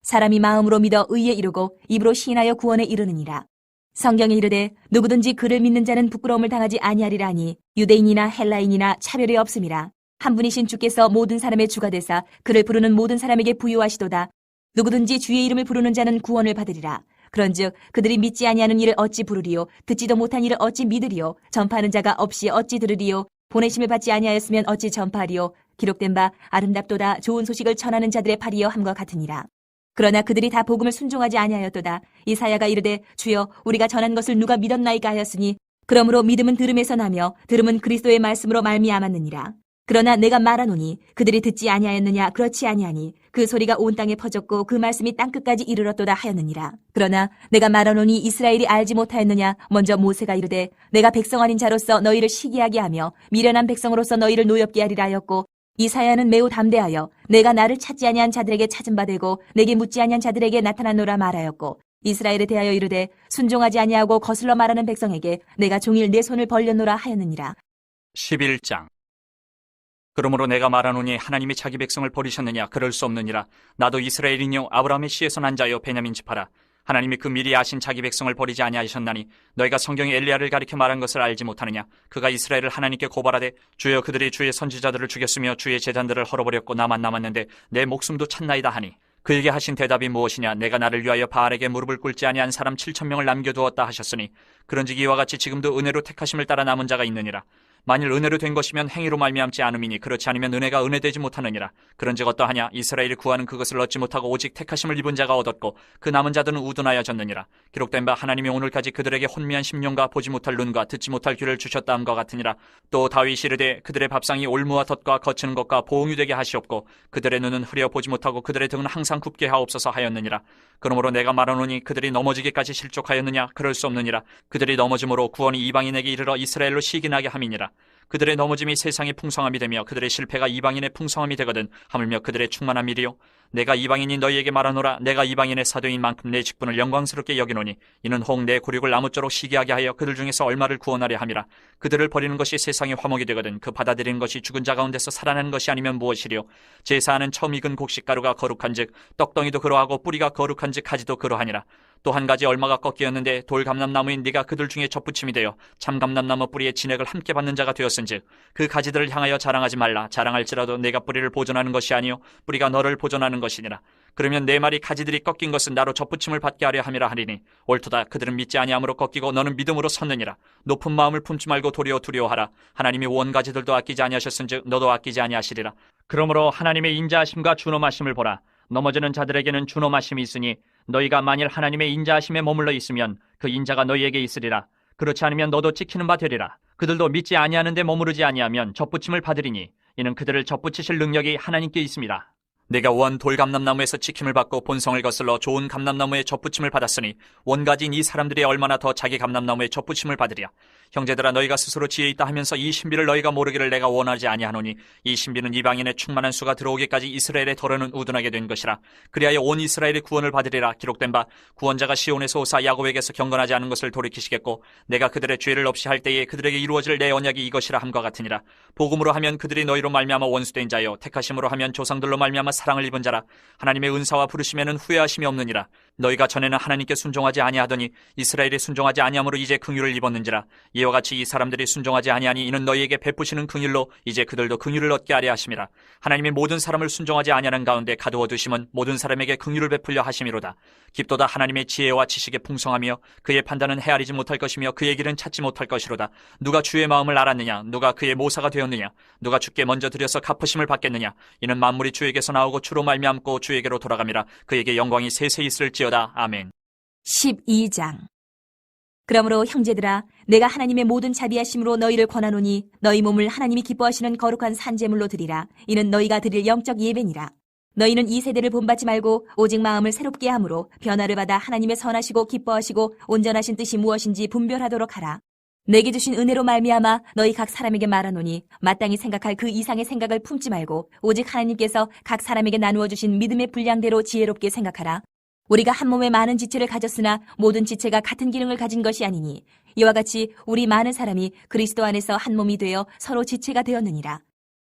Speaker 1: 사람이 마음으로 믿어 의에 이르고 입으로 시인하여 구원에 이르느니라. 성경에 이르되 누구든지 그를 믿는 자는 부끄러움을 당하지 아니하리라 하니 유대인이나 헬라인이나 차별이 없음이라. 한 분이신 주께서 모든 사람의 주가 되사 그를 부르는 모든 사람에게 부유하시도다. 누구든지 주의 이름을 부르는 자는 구원을 받으리라. 그런즉 그들이 믿지 아니하는 일을 어찌 부르리요? 듣지도 못한 일을 어찌 믿으리요? 전파하는 자가 없이 어찌 들으리요? 보내심을 받지 아니하였으면 어찌 전파하리요? 기록된 바 아름답도다 좋은 소식을 전하는 자들의 팔이여 함과 같으니라. 그러나 그들이 다 복음을 순종하지 아니하였도다. 이사야가 이르되 주여 우리가 전한 것을 누가 믿었나이까 하였으니 그러므로 믿음은 들음에서 나며 들음은 그리스도의 말씀으로 말미암았느니라. 그러나 내가 말하노니 그들이 듣지 아니하였느냐? 그렇지 아니하니 그 소리가 온 땅에 퍼졌고 그 말씀이 땅끝까지 이르렀도다 하였느니라. 그러나 내가 말하노니 이스라엘이 알지 못하였느냐? 먼저 모세가 이르되 내가 백성 아닌 자로서 너희를 시기하게 하며 미련한 백성으로서 너희를 노엽게 하리라 하였고 이사야는 매우 담대하여 내가 나를 찾지 아니한 자들에게 찾은 바 되고 내게 묻지 아니한 자들에게 나타났노라 말하였고 이스라엘에 대하여 이르되 순종하지 아니하고 거슬러 말하는 백성에게 내가 종일 내 손을 벌렸노라 하였느니라.
Speaker 2: 11장. 그러므로 내가 말하노니 하나님이 자기 백성을 버리셨느냐? 그럴 수 없느니라. 나도 이스라엘이뇨 아브라함의 씨에서 난 자요 베냐민 지파라. 하나님이 그 미리 아신 자기 백성을 버리지 아니하셨나니 너희가 성경에 엘리야를 가리켜 말한 것을 알지 못하느냐? 그가 이스라엘을 하나님께 고발하되 주여 그들이 주의 선지자들을 죽였으며 주의 제단들을 헐어버렸고 나만 남았는데 내 목숨도 찾나이다 하니 그에게 하신 대답이 무엇이냐? 내가 나를 위하여 바알에게 무릎을 꿇지 아니한 사람 7,000명을 남겨두었다 하셨으니 그런즉 이와 같이 지금도 은혜로 택하심을 따라 남은 자가 있느니라. 만일 은혜로 된 것이면 행위로 말미암지 않음이니 그렇지 않으면 은혜가 은혜되지 못하느니라. 그런즉 어떠하냐? 이스라엘이 구하는 그것을 얻지 못하고 오직 택하심을 입은 자가 얻었고 그 남은 자들은 우둔하여졌느니라. 기록된 바 하나님이 오늘까지 그들에게 혼미한 심령과 보지 못할 눈과 듣지 못할 귀를 주셨다 함과 같으니라. 또 다윗이 이르되 그들의 밥상이 올무와 덫과 거치는 것과 보응이 되게 하시옵고 그들의 눈은 흐려 보지 못하고 그들의 등은 항상 굽게 하옵소서 하였느니라. 그러므로 내가 말하노니 그들이 넘어지기까지 실족하였느냐? 그럴 수 없느니라. 그들이 넘어짐으로 구원이 이방인에게 이르러 이스라엘로 시기나게 함이니라. 그들의 넘어짐이 세상의 풍성함이 되며 그들의 실패가 이방인의 풍성함이 되거든 하물며 그들의 충만한 일이요 내가 이방인이 너희에게 말하노라. 내가 이방인의 사도인 만큼 내 직분을 영광스럽게 여기노니 이는 혹 내 굴욕을 아무쪼록 시기하게 하여 그들 중에서 얼마를 구원하려 함이라. 그들을 버리는 것이 세상의 화목이 되거든 그 받아들이는 것이 죽은 자 가운데서 살아나는 것이 아니면 무엇이리요? 제사하는 처음 익은 곡식가루가 거룩한즉 떡덩이도 그러하고 뿌리가 거룩한즉 가지도 그러하니라. 또 한 가지 얼마가 꺾이었는데 돌감람나무인 네가 그들 중에 접붙임이 되어 참감람나무 뿌리의 진액을 함께 받는 자가 되었은즉 그 가지들을 향하여 자랑하지 말라. 자랑할지라도 내가 뿌리를 보존하는 것이 아니요 뿌리가 너를 보존하는 것이니라. 그러면 내 말이 가지들이 꺾인 것은 나로 접붙임을 받게 하려 함이라 하리니 옳도다. 그들은 믿지 아니함으로 꺾이고 너는 믿음으로 섰느니라. 높은 마음을 품지 말고 도리어 두려워하라. 하나님이 원 가지들도 아끼지 아니하셨은즉 너도 아끼지 아니하시리라. 그러므로 하나님의 인자하심과 준엄하심을 보라. 넘어지는 자들에게는 준엄하심이 있으니 너희가 만일 하나님의 인자하심에 머물러 있으면 그 인자가 너희에게 있으리라. 그렇지 않으면 너도 찍히는 바 되리라. 그들도 믿지 아니하는데 머무르지 아니하면 접붙임을 받으리니 이는 그들을 접붙이실 능력이 하나님께 있습니다. 내가 원 돌감람나무에서 지킴을 받고 본성을 거슬러 좋은 감람나무에 접붙임을 받았으니 원가지인 이 사람들이 얼마나 더 자기 감람나무에 접붙임을 받으랴. 형제들아 너희가 스스로 지혜 있다 하면서 이 신비를 너희가 모르기를 내가 원하지 아니하노니 이 신비는 이방인의 충만한 수가 들어오기까지 이스라엘의 덫은 우둔하게 된 것이라. 그리하여 온 이스라엘의 구원을 받으리라. 기록된 바 구원자가 시온에서 오사 야곱에게서 경건하지 않은 것을 돌이키시겠고 내가 그들의 죄를 없이 할 때에 그들에게 이루어질 내 언약이 이것이라 함과 같으니라. 복음으로 하면 그들이 너희로 말미암아 원수된 자요 택하심으로 하면 조상들로 말미암아 사랑을 입은 자라. 하나님의 은사와 부르심에는 후회하심이 없느니라. 너희가 전에는 하나님께 순종하지 아니하더니 이스라엘이 순종하지 아니함으로 이제 긍휼을 입었는지라. 이와 같이 이 사람들이 순종하지 아니하니 이는 너희에게 베푸시는 긍휼로 이제 그들도 긍휼을 얻게 하려 하심이라. 하나님이 모든 사람을 순종하지 아니하는 가운데 가두어 두심은 모든 사람에게 긍휼을 베풀려 하심이로다. 깊도다 하나님의 지혜와 지식의 풍성하며 그의 판단은 헤아리지 못할 것이며 그의 길은 찾지 못할 것이로다. 누가 주의 마음을 알았느냐? 누가 그의 모사가 되었느냐? 누가 주께 먼저 드려서 갚으심을 받겠느냐? 이는 만물이 주에게서 나오고 주로 말미암고 주에게로 돌아감이라. 그에게 영광이 세세 있을지어다. 아멘.
Speaker 1: 12장. 그러므로 형제들아 내가 하나님의 모든 자비하심으로 너희를 권하노니 너희 몸을 하나님이 기뻐하시는 거룩한 산제물로 드리라. 이는 너희가 드릴 영적 예배니라. 너희는 이 세대를 본받지 말고 오직 마음을 새롭게 함으로 변화를 받아 하나님의 선하시고 기뻐하시고 온전하신 뜻이 무엇인지 분별하도록 하라. 내게 주신 은혜로 말미암아 너희 각 사람에게 말하노니 마땅히 생각할 그 이상의 생각을 품지 말고 오직 하나님께서 각 사람에게 나누어 주신 믿음의 분량대로 지혜롭게 생각하라. 우리가 한 몸에 많은 지체를 가졌으나 모든 지체가 같은 기능을 가진 것이 아니니 이와 같이 우리 많은 사람이 그리스도 안에서 한 몸이 되어 서로 지체가 되었느니라.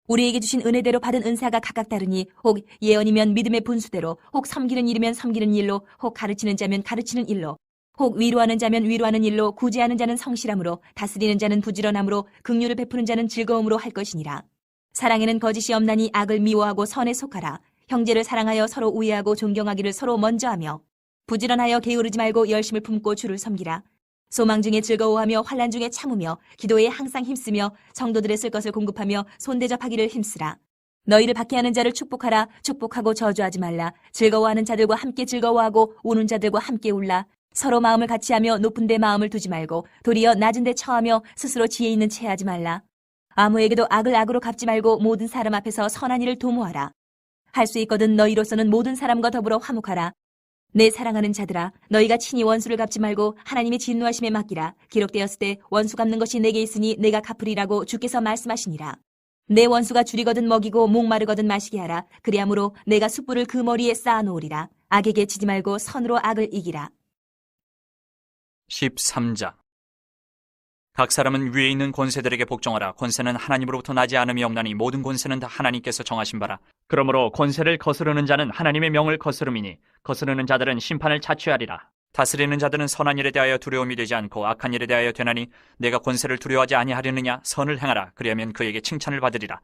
Speaker 1: 우리에게 주신 은혜대로 받은 은사가 각각 다르니 혹 예언이면 믿음의 분수대로, 혹 섬기는 일이면 섬기는 일로, 혹 가르치는 자면 가르치는 일로, 혹 위로하는 자면 위로하는 일로, 구제하는 자는 성실함으로, 다스리는 자는 부지런함으로, 긍휼을 베푸는 자는 즐거움으로 할 것이니라. 사랑에는 거짓이 없나니 악을 미워하고 선에 속하라. 형제를 사랑하여 서로 우애하고 존경하기를 서로 먼저 하며 부지런하여 게으르지 말고 열심을 품고 주를 섬기라. 소망 중에 즐거워하며 환난 중에 참으며 기도에 항상 힘쓰며 성도들의 쓸 것을 공급하며 손대접하기를 힘쓰라. 너희를 박해하는 자를 축복하라. 축복하고 저주하지 말라. 즐거워하는 자들과 함께 즐거워하고 우는 자들과 함께 울라. 서로 마음을 같이하며 높은 데 마음을 두지 말고 도리어 낮은 데 처하며 스스로 지혜 있는 채 하지 말라. 아무에게도 악을 악으로 갚지 말고 모든 사람 앞에서 선한 일을 도모하라. 할 수 있거든 너희로서는 모든 사람과 더불어 화목하라. 내 사랑하는 자들아 너희가 친히 원수를 갚지 말고 하나님의 진노하심에 맡기라. 기록되었을 때 원수 갚는 것이 내게 있으니 내가 갚으리라고 주께서 말씀하시니라. 내 원수가 줄이거든 먹이고 목마르거든 마시게 하라. 그리함으로 내가 숯불을 그 머리에 쌓아놓으리라. 악에게 지지 말고 선으로 악을 이기라.
Speaker 2: 13장. 각 사람은 위에 있는 권세들에게 복종하라. 권세는 하나님으로부터 나지 않음이 없나니 모든 권세는 다 하나님께서 정하신 바라. 그러므로 권세를 거스르는 자는 하나님의 명을 거스름이니 거스르는 자들은 심판을 자취하리라. 다스리는 자들은 선한 일에 대하여 두려움이 되지 않고 악한 일에 대하여 되나니 내가 권세를 두려워하지 아니하려느냐. 선을 행하라. 그리하면 그에게 칭찬을 받으리라.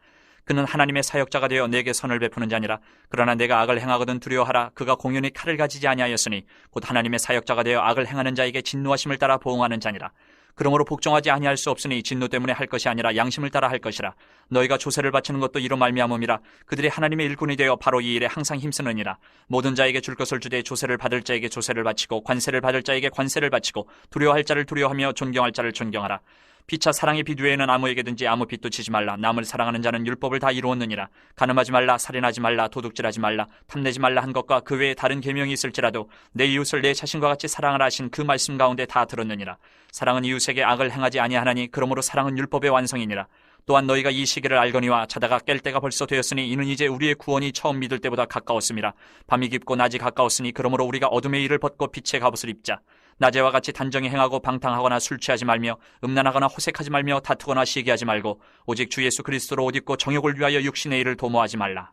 Speaker 2: 그는 하나님의 사역자가 되어 내게 선을 베푸는 자니라. 그러나 내가 악을 행하거든 두려워하라. 그가 공연히 칼을 가지지 아니하였으니 곧 하나님의 사역자가 되어 악을 행하는 자에게 진노하심을 따라 보응하는 자니라. 그러므로 복종하지 아니할 수 없으니 진노 때문에 할 것이 아니라 양심을 따라 할 것이라. 너희가 조세를 바치는 것도 이로 말미암음이라. 그들이 하나님의 일꾼이 되어 바로 이 일에 항상 힘쓰느니라. 모든 자에게 줄 것을 주되 조세를 받을 자에게 조세를 바치고 관세를 받을 자에게 관세를 바치고 두려워할 자를 두려워하며 존경할 자를 존경하라. 피차 사랑의 빛 외에는 아무에게든지 아무 빛도 치지 말라. 남을 사랑하는 자는 율법을 다 이루었느니라. 간음하지 말라, 살인하지 말라, 도둑질하지 말라, 탐내지 말라 한 것과 그 외에 다른 계명이 있을지라도 내 이웃을 내 자신과 같이 사랑하라 하신 그 말씀 가운데 다 들었느니라. 사랑은 이웃에게 악을 행하지 아니하나니 그러므로 사랑은 율법의 완성이니라. 또한 너희가 이 시기를 알거니와 자다가 깰 때가 벌써 되었으니 이는 이제 우리의 구원이 처음 믿을 때보다 가까웠음이라. 밤이 깊고 낮이 가까웠으니 그러므로 우리가 어둠의 일을 벗고 빛의 갑옷을 입자. 낮에와 같이 단정히 행하고 방탕하거나 술 취하지 말며 음란하거나 호색하지 말며 다투거나 시기하지 말고 오직 주 예수 그리스도로 옷 입고 정욕을 위하여 육신의 일을 도모하지 말라.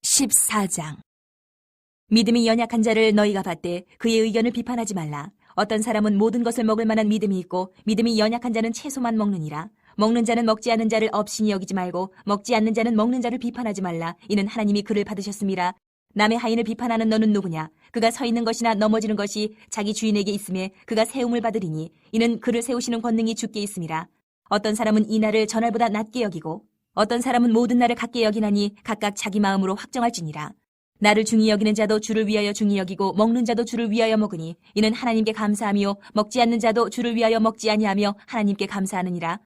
Speaker 1: 14장. 믿음이 연약한 자를 너희가 받되 그의 의견을 비판하지 말라. 어떤 사람은 모든 것을 먹을 만한 믿음이 있고 믿음이 연약한 자는 채소만 먹느니라. 먹는 자는 먹지 않는 자를 업신이 여기지 말고 먹지 않는 자는 먹는 자를 비판하지 말라. 이는 하나님이 그를 받으셨음이라. 남의 하인을 비판하는 너는 누구냐? 그가 서 있는 것이나 넘어지는 것이 자기 주인에게 있음에 그가 세움을 받으리니 이는 그를 세우시는 권능이 주께 있음이라. 어떤 사람은 이 날을 전날보다 낮게 여기고 어떤 사람은 모든 날을 같게 여기나니 각각 자기 마음으로 확정할지니라. 나를 중히 여기는 자도 주를 위하여 중히 여기고 먹는 자도 주를 위하여 먹으니 이는 하나님께 감사하며 먹지 않는 자도 주를 위하여 먹지 아니하며 하나님께 감사하느니라.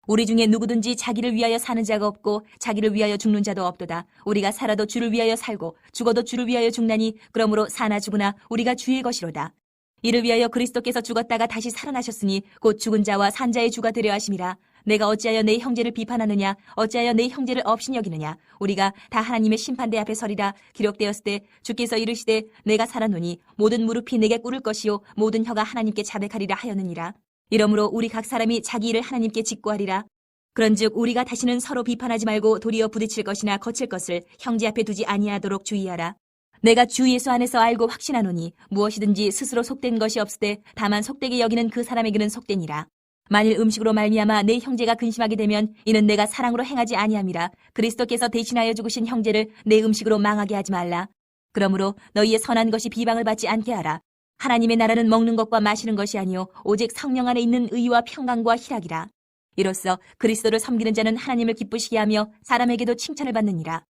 Speaker 1: 우리 중에 누구든지 자기를 위하여 사는 자가 없고 자기를 위하여 죽는 자도 없도다. 우리가 살아도 주를 위하여 살고 죽어도 주를 위하여 죽나니 그러므로 사나 죽으나 우리가 주의 것이로다. 이를 위하여 그리스도께서 죽었다가 다시 살아나셨으니 곧 죽은 자와 산 자의 주가 되려 하심이라. 내가 어찌하여 내 형제를 비판하느냐? 어찌하여 내 형제를 업신 여기느냐? 우리가 다 하나님의 심판대 앞에 서리라. 기록되었을 때 주께서 이르시되 내가 살았노니 모든 무릎이 내게 꿇을 것이요 모든 혀가 하나님께 자백하리라 하였느니라. 이러므로 우리 각 사람이 자기 일을 하나님께 직고하리라. 그런즉 우리가 다시는 서로 비판하지 말고 도리어 부딪힐 것이나 거칠 것을 형제 앞에 두지 아니하도록 주의하라. 내가 주 예수 안에서 알고 확신하노니 무엇이든지 스스로 속된 것이 없으되 다만 속되게 여기는 그 사람에게는 속되니라. 만일 음식으로 말미암아 내 형제가 근심하게 되면 이는 내가 사랑으로 행하지 아니함이라. 그리스도께서 대신하여 죽으신 형제를 내 음식으로 망하게 하지 말라. 그러므로 너희의 선한 것이 비방을 받지 않게 하라. 하나님의 나라는 먹는 것과 마시는 것이 아니요 오직 성령 안에 있는 의와 평강과 희락이라. 이로써 그리스도를 섬기는 자는 하나님을 기쁘시게 하며 사람에게도 칭찬을 받느니라.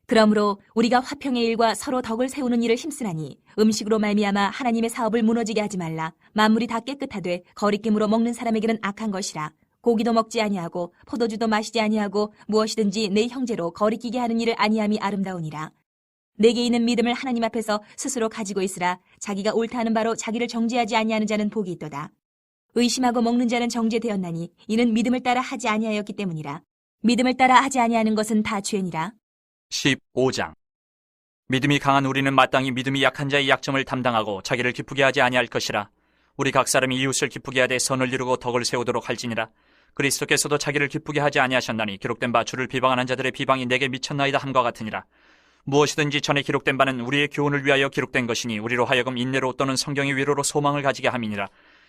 Speaker 1: 그러므로 우리가 화평의 일과 서로 덕을 세우는 일을 힘쓰나니 음식으로 말미암아 하나님의 사업을 무너지게 하지 말라. 만물이 다 깨끗하되 거리낌으로 먹는 사람에게는 악한 것이라. 고기도 먹지 아니하고 포도주도 마시지 아니하고 무엇이든지 내 형제로 거리끼게 하는 일을 아니함이 아름다우니라. 내게 있는 믿음을 하나님 앞에서 스스로 가지고 있으라. 자기가 옳다 하는 바로 자기를 정죄하지 아니하는 자는 복이 있도다. 의심하고 먹는 자는 정죄되었나니 이는 믿음을 따라 하지 아니하였기 때문이라. 믿음을 따라 하지 아니하는 것은 다 죄니라.
Speaker 2: 15장. 믿음이 강한 우리는 마땅히 믿음이 약한 자의 약점을 담당하고 자기를 기쁘게 하지 아니할 것이라. 우리 각 사람이 이웃을 기쁘게 하되 선을 이루고 덕을 세우도록 할지니라. 그리스도께서도 자기를 기쁘게 하지 아니하셨나니 기록된 바 주를 비방하는 자들의 비방이 내게 미쳤나이다 함과 같으니라. 무엇이든지 전에 기록된 바는 우리의 교훈을 위하여 기록된 것이니 우리로 하여금 인내로 또는 성경의 위로로 소망을 가지게 함이니라.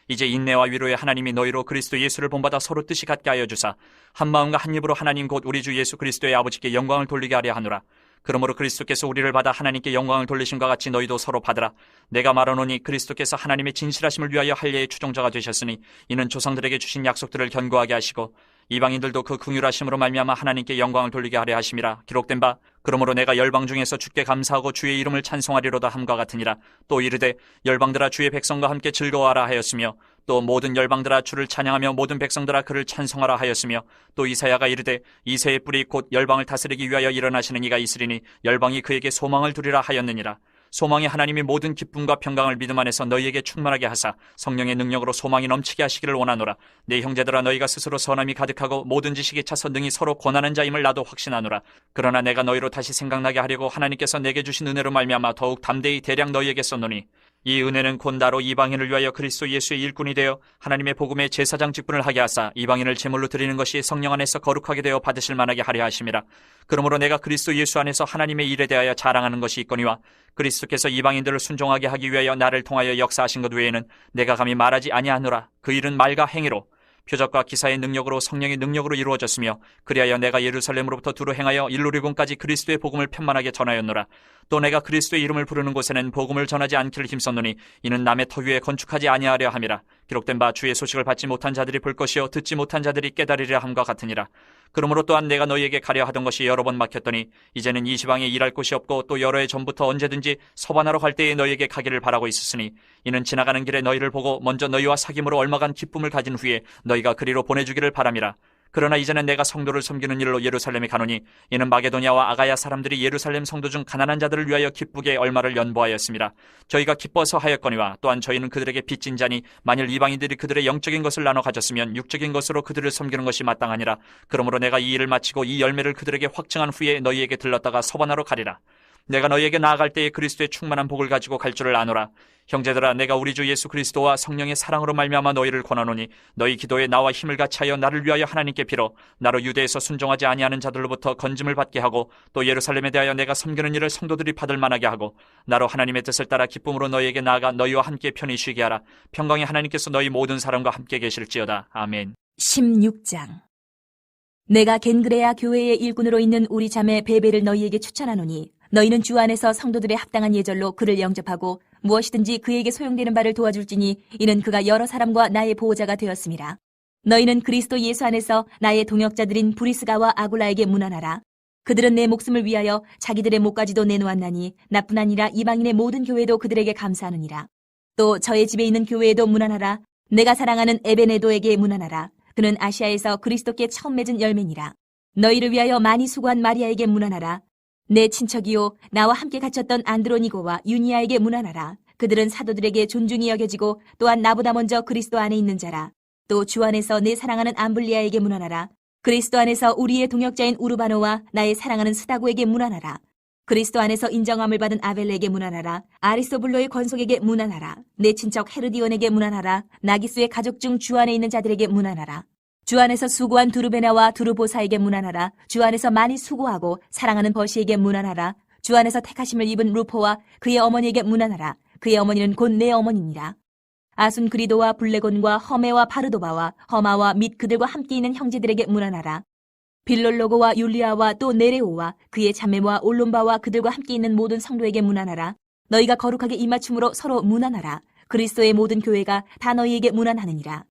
Speaker 2: 이제 인내와 위로의 하나님이 너희로 그리스도 예수를 본받아 서로 뜻이 같게 하여 주사 한 마음과 한 입으로 하나님 곧 우리 주 예수 그리스도의 아버지께 영광을 돌리게 하려 하노라. 그러므로 그리스도께서 우리를 받아 하나님께 영광을 돌리심과 같이 너희도 서로 받으라. 내가 말하노니 그리스도께서 하나님의 진실하심을 위하여 할례의 추종자가 되셨으니 이는 조상들에게 주신 약속들을 견고하게 하시고 이방인들도 그 긍휼하심으로 말미암아 하나님께 영광을 돌리게 하려 하심이라. 기록된 바 그러므로 내가 열방 중에서 주께 감사하고 주의 이름을 찬송하리로다 함과 같으니라. 또 이르되 열방들아 주의 백성과 함께 즐거워하라 하였으며 또 모든 열방들아 주를 찬양하며 모든 백성들아 그를 찬송하라 하였으며 또 이사야가 이르되 이새의 뿔이 곧 열방을 다스리기 위하여 일어나시는 이가 있으리니 열방이 그에게 소망을 두리라 하였느니라. 소망이 하나님이 모든 기쁨과 평강을 믿음 안에서 너희에게 충만하게 하사 성령의 능력으로 소망이 넘치게 하시기를 원하노라. 내 형제들아, 너희가 스스로 선함이 가득하고 모든 지식에 차서 능히 서로 권하는 자임을 나도 확신하노라. 그러나 내가 너희로 다시 생각나게 하려고 하나님께서 내게 주신 은혜로 말미암아 더욱 담대히 대략 너희에게 썼노니, 이 은혜는 곧 나로 이방인을 위하여 그리스도 예수의 일꾼이 되어 하나님의 복음의 제사장 직분을 하게 하사 이방인을 제물로 드리는 것이 성령 안에서 거룩하게 되어 받으실 만하게 하려 하심이라. 그러므로 내가 그리스도 예수 안에서 하나님의 일에 대하여 자랑하는 것이 있거니와, 그리스도께서 이방인들을 순종하게 하기 위하여 나를 통하여 역사하신 것 외에는 내가 감히 말하지 아니하노라. 그 일은 말과 행위로 표적과 기사의 능력으로 성령의 능력으로 이루어졌으며, 그리하여 내가 예루살렘으로부터 두루 행하여 일루리곤까지 그리스도의 복음을 편만하게 전하였노라. 또 내가 그리스도의 이름을 부르는 곳에는 복음을 전하지 않기를 힘썼노니, 이는 남의 터 위에 건축하지 아니하려 함이라. 기록된 바 주의 소식을 받지 못한 자들이 볼 것이요 듣지 못한 자들이 깨달으려 함과 같으니라. 그러므로 또한 내가 너희에게 가려 하던 것이 여러 번 막혔더니 이제는 이 지방에 일할 곳이 없고, 또 여러 해 전부터 언제든지 서반하러 갈 때에 너희에게 가기를 바라고 있었으니, 이는 지나가는 길에 너희를 보고 먼저 너희와 사귐으로 얼마간 기쁨을 가진 후에 너희가 그리로 보내주기를 바람이라. 그러나 이제는 내가 성도를 섬기는 일로 예루살렘에 가노니, 이는 마게도냐와 아가야 사람들이 예루살렘 성도 중 가난한 자들을 위하여 기쁘게 얼마를 연보하였습니다. 저희가 기뻐서 하였거니와, 또한 저희는 그들에게 빚진 자니 만일 이방인들이 그들의 영적인 것을 나눠 가졌으면 육적인 것으로 그들을 섬기는 것이 마땅하니라. 그러므로 내가 이 일을 마치고 이 열매를 그들에게 확증한 후에 너희에게 들렀다가 서반하러 가리라. 내가 너희에게 나아갈 때에 그리스도의 충만한 복을 가지고 갈 줄을 아노라. 형제들아, 내가 우리 주 예수 그리스도와 성령의 사랑으로 말미암아 너희를 권하노니, 너희 기도에 나와 힘을 같이하여 나를 위하여 하나님께 빌어 나로 유대에서 순종하지 아니하는 자들로부터 건짐을 받게 하고, 또 예루살렘에 대하여 내가 섬기는 일을 성도들이 받을 만하게 하고, 나로 하나님의 뜻을 따라 기쁨으로 너희에게 나아가 너희와 함께 편히 쉬게 하라. 평강의 하나님께서 너희 모든 사람과 함께 계실지어다. 아멘.
Speaker 1: 16장. 내가 겐그레아 교회의 일꾼으로 있는 우리 자매 베베를 너희에게 추천하노니, 너희는 주 안에서 성도들의 합당한 예절로 그를 영접하고 무엇이든지 그에게 소용되는 바를 도와줄지니, 이는 그가 여러 사람과 나의 보호자가 되었습니다. 너희는 그리스도 예수 안에서 나의 동역자들인 브리스가와 아굴라에게 문안하라. 그들은 내 목숨을 위하여 자기들의 목까지도 내놓았나니, 나뿐 아니라 이방인의 모든 교회도 그들에게 감사하느니라. 또 저의 집에 있는 교회에도 문안하라. 내가 사랑하는 에베네도에게 문안하라. 그는 아시아에서 그리스도께 처음 맺은 열매니라. 너희를 위하여 많이 수고한 마리아에게 문안하라. 내 친척이요 나와 함께 갇혔던 안드로니고와 유니아에게 문안하라. 그들은 사도들에게 존중이 여겨지고 또한 나보다 먼저 그리스도 안에 있는 자라. 또 주 안에서 내 사랑하는 암블리아에게 문안하라. 그리스도 안에서 우리의 동역자인 우르바노와 나의 사랑하는 스다고에게 문안하라. 그리스도 안에서 인정함을 받은 아벨레에게 문안하라. 아리스토블로의 권속에게 문안하라. 내 친척 헤르디온에게 문안하라. 나기수의 가족 중 주 안에 있는 자들에게 문안하라. 주 안에서 수고한 두르베나와 두르보사에게 문안하라. 주 안에서 많이 수고하고 사랑하는 버시에게 문안하라. 주 안에서 택하심을 입은 루포와 그의 어머니에게 문안하라. 그의 어머니는 곧 내 어머니니라. 아순그리도와 블레곤과 허메와 바르도바와 허마와 및 그들과 함께 있는 형제들에게 문안하라. 빌롤로고와 율리아와 또 네레오와 그의 자매와 올론바와 그들과 함께 있는 모든 성도에게 문안하라. 너희가 거룩하게 입맞춤으로 서로 문안하라. 그리스도의 모든 교회가 다 너희에게 문안하느니라.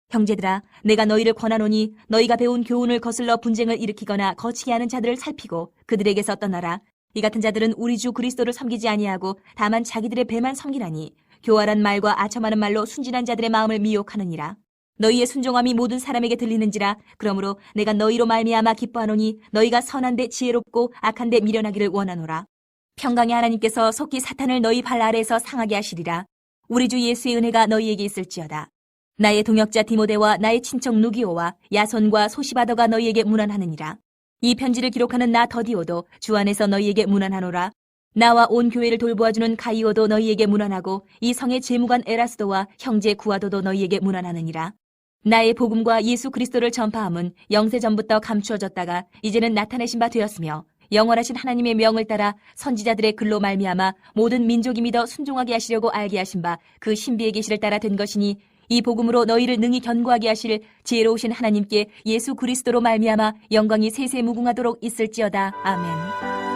Speaker 1: 형제들아, 내가 너희를 권하노니, 너희가 배운 교훈을 거슬러 분쟁을 일으키거나 거치게 하는 자들을 살피고 그들에게서 떠나라. 이 같은 자들은 우리 주 그리스도를 섬기지 아니하고 다만 자기들의 배만 섬기나니, 교활한 말과 아첨하는 말로 순진한 자들의 마음을 미혹하느니라. 너희의 순종함이 모든 사람에게 들리는지라. 그러므로 내가 너희로 말미암아 기뻐하노니, 너희가 선한데 지혜롭고 악한데 미련하기를 원하노라. 평강의 하나님께서 속히 사탄을 너희 발 아래에서 상하게 하시리라. 우리 주 예수의 은혜가 너희에게 있을지어다. 나의 동역자 디모데와 나의 친척 누기오와 야손과 소시바더가 너희에게 문안하느니라. 이 편지를 기록하는 나 더디오도 주 안에서 너희에게 문안하노라. 나와 온 교회를 돌보아주는 가이오도 너희에게 문안하고, 이 성의 재무관 에라스도와 형제 구아도도 너희에게 문안하느니라. 나의 복음과 예수 그리스도를 전파함은 영세 전부터 감추어졌다가 이제는 나타내신 바 되었으며, 영원하신 하나님의 명을 따라 선지자들의 글로 말미암아 모든 민족이 믿어 순종하게 하시려고 알게 하신 바 그 신비의 계시를 따라 된 것이니, 이 복음으로 너희를 능히 견고하게 하실 지혜로우신 하나님께 예수 그리스도로 말미암아 영광이 세세 무궁하도록 있을지어다. 아멘.